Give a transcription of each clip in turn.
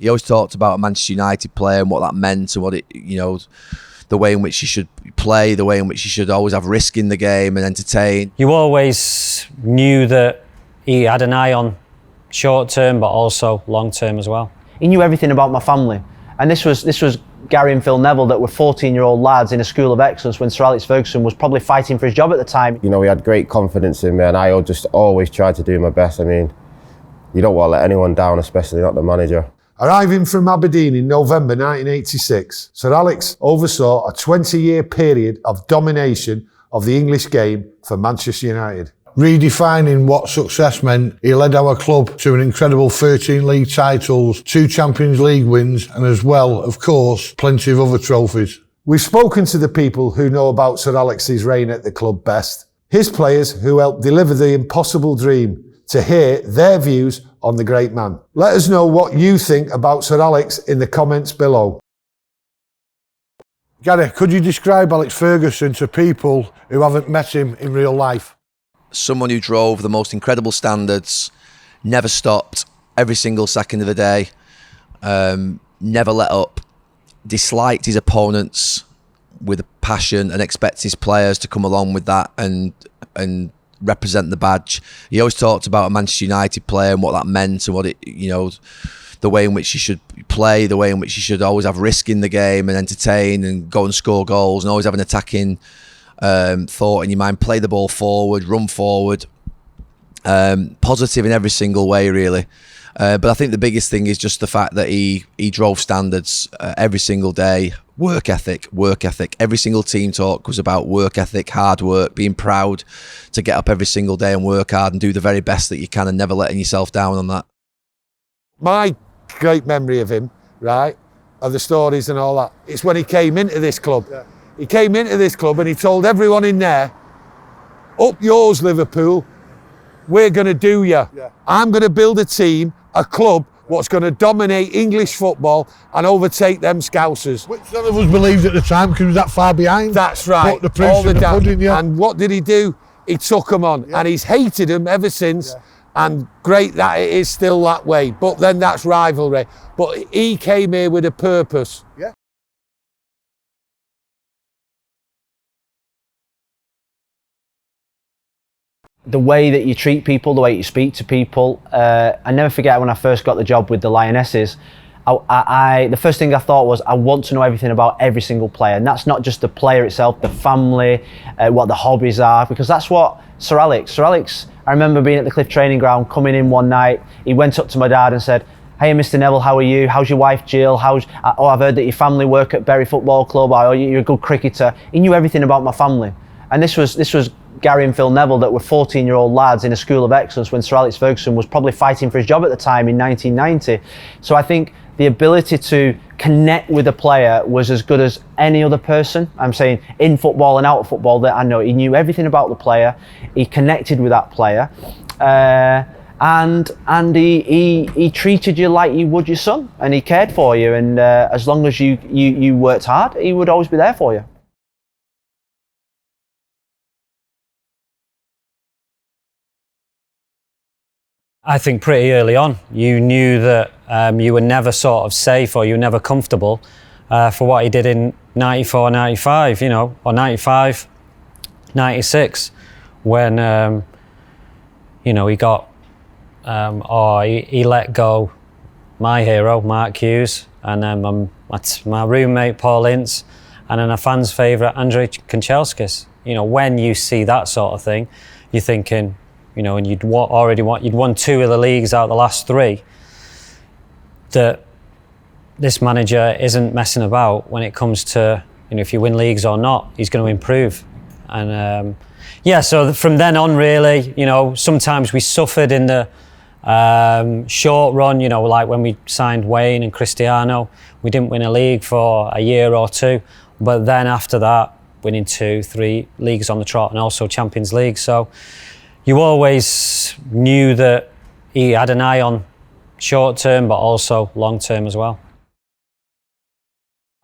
He always talked about a Manchester United player and what that meant and what it, the way in which you should play, the way in which you should always have risk in the game and entertain. You always knew that he had an eye on short term, but also long term as well. He knew everything about my family, and this was Gary and Phil Neville, that were 14-year-old lads in a school of excellence when Sir Alex Ferguson was probably fighting for his job at the time. He had great confidence in me, and I just always tried to do my best. I mean, you don't want to let anyone down, especially not the manager. Arriving from Aberdeen in November 1986, Sir Alex oversaw a 20-year period of domination of the English game for Manchester United. Redefining what success meant, he led our club to an incredible 13 league titles, 2 Champions League wins, and as well, of course, plenty of other trophies. We've spoken to the people who know about Sir Alex's reign at the club best, his players who helped deliver the impossible dream, to hear their views on the great man. Let us know what you think about Sir Alex in the comments below. Gary, could you describe Alex Ferguson to people who haven't met him in real life? Someone who drove the most incredible standards, never stopped, every single second of the day, never let up, disliked his opponents with a passion and expects his players to come along with that and represent the badge. He always talked about a Manchester United player and what that meant and what it, the way in which you should play, the way in which you should always have risk in the game and entertain and go and score goals and always have an attacking thought in your mind, play the ball forward, run forward, positive in every single way, really. But I think the biggest thing is just the fact that he drove standards every single day. Work ethic. Every single team talk was about work ethic, hard work, being proud to get up every single day and work hard and do the very best that you can and never letting yourself down on that. My great memory of him, right, of the stories and all that, it's when he came into this club. Yeah. He came into this club and he told everyone in there, up yours, Liverpool, we're going to do you. Yeah. I'm going to build a team, a club, what's going to dominate English football and overtake them Scousers. Which none of us believed at the time because he was that far behind. That's right. But the proof's in the pudding, yeah. And what did he do? He took them on, yeah. And he's hated them ever since. Yeah. And great that it is still that way. But then that's rivalry. But he came here with a purpose. Yeah. The way that you treat people, the way you speak to people. I never forget when I first got the job with the Lionesses, the first thing I thought was, I want to know everything about every single player. And that's not just the player itself, the family, what the hobbies are, because that's what Sir Alex, I remember being at the Cliff training ground, coming in one night, he went up to my dad and said, "Hey, Mr. Neville, how are you? How's your wife, Jill? I've heard that your family work at Bury Football Club. Oh, you're a good cricketer." He knew everything about my family. And this was Gary and Phil Neville, that were 14-year-old lads in a school of excellence when Sir Alex Ferguson was probably fighting for his job at the time in 1990. So I think the ability to connect with a player was as good as any other person. I'm saying in football and out of football, that I know he knew everything about the player. He connected with that player. And he treated you like you would your son, and he cared for you. And as long as you worked hard, he would always be there for you. I think pretty early on, you knew that you were never sort of safe or you were never comfortable for what he did in 94, 95, or 95, 96, when, he got, he let go my hero, Mark Hughes, and then my roommate, Paul Ince, and then a fan's favourite, Andrei Kanchelskis. When you see that sort of thing, you're thinking, and you'd won 2 of the leagues out of the last 3, that this manager isn't messing about when it comes to, if you win leagues or not, he's going to improve. And so from then on, really, sometimes we suffered in the short run, like when we signed Wayne and Cristiano, we didn't win a league for a year or 2, but then after that, winning 2, 3 leagues on the trot and also Champions League. So you always knew that he had an eye on short term, but also long term as well.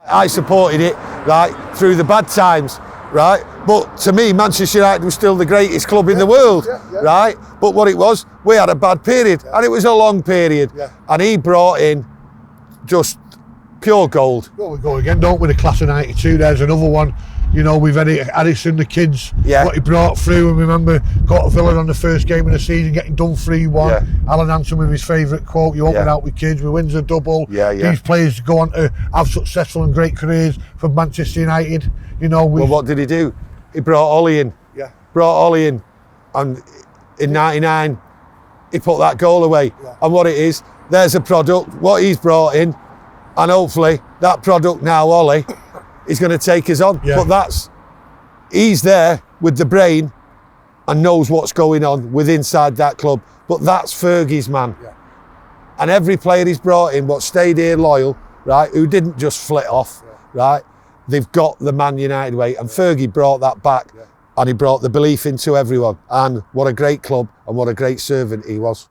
I supported it, right, through the bad times, right? But to me, Manchester United was still the greatest club in the world, right? But what it was, we had a bad period, and it was a long period. And he brought in just pure gold. Well, we go again, don't we? The class of '92. There's another one. You know, we've had Addison, the kids, what he brought through, and remember, got to Villa on the first game of the season, getting done 3-1. Yeah. Alan Hansen with his favourite quote, you open out with kids, we wins a double. These players go on to have successful and great careers for Manchester United. You know, well, what did he do? He brought Ollie in. Brought Ollie in, and in '99, he put that goal away. And what it is, there's a product, what he's brought in, and hopefully that product now, Ollie, is going to take us on. But he's there with the brain and knows what's going on inside that club. But that's Fergie's man. And every player he's brought in, what stayed here loyal, right, who didn't just flit off, right, they've got the Man United way. And Fergie brought that back, and he brought the belief into everyone. And what a great club and what a great servant he was.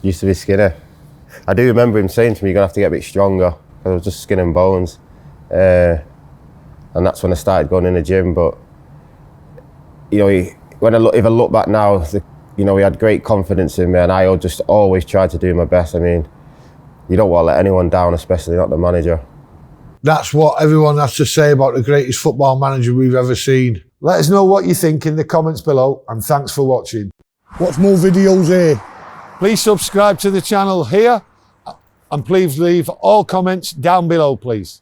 Used to be skinny. I do remember him saying to me, you're going to have to get a bit stronger, because I was just skin and bones. And that's when I started going in the gym. But, you know, if I look back now, you know, he had great confidence in me, and I just always tried to do my best. I mean, you don't want to let anyone down, especially not the manager. That's what everyone has to say about the greatest football manager we've ever seen. Let us know what you think in the comments below, and thanks for watching. Watch more videos here. Please subscribe to the channel here, and please leave all comments down below, please.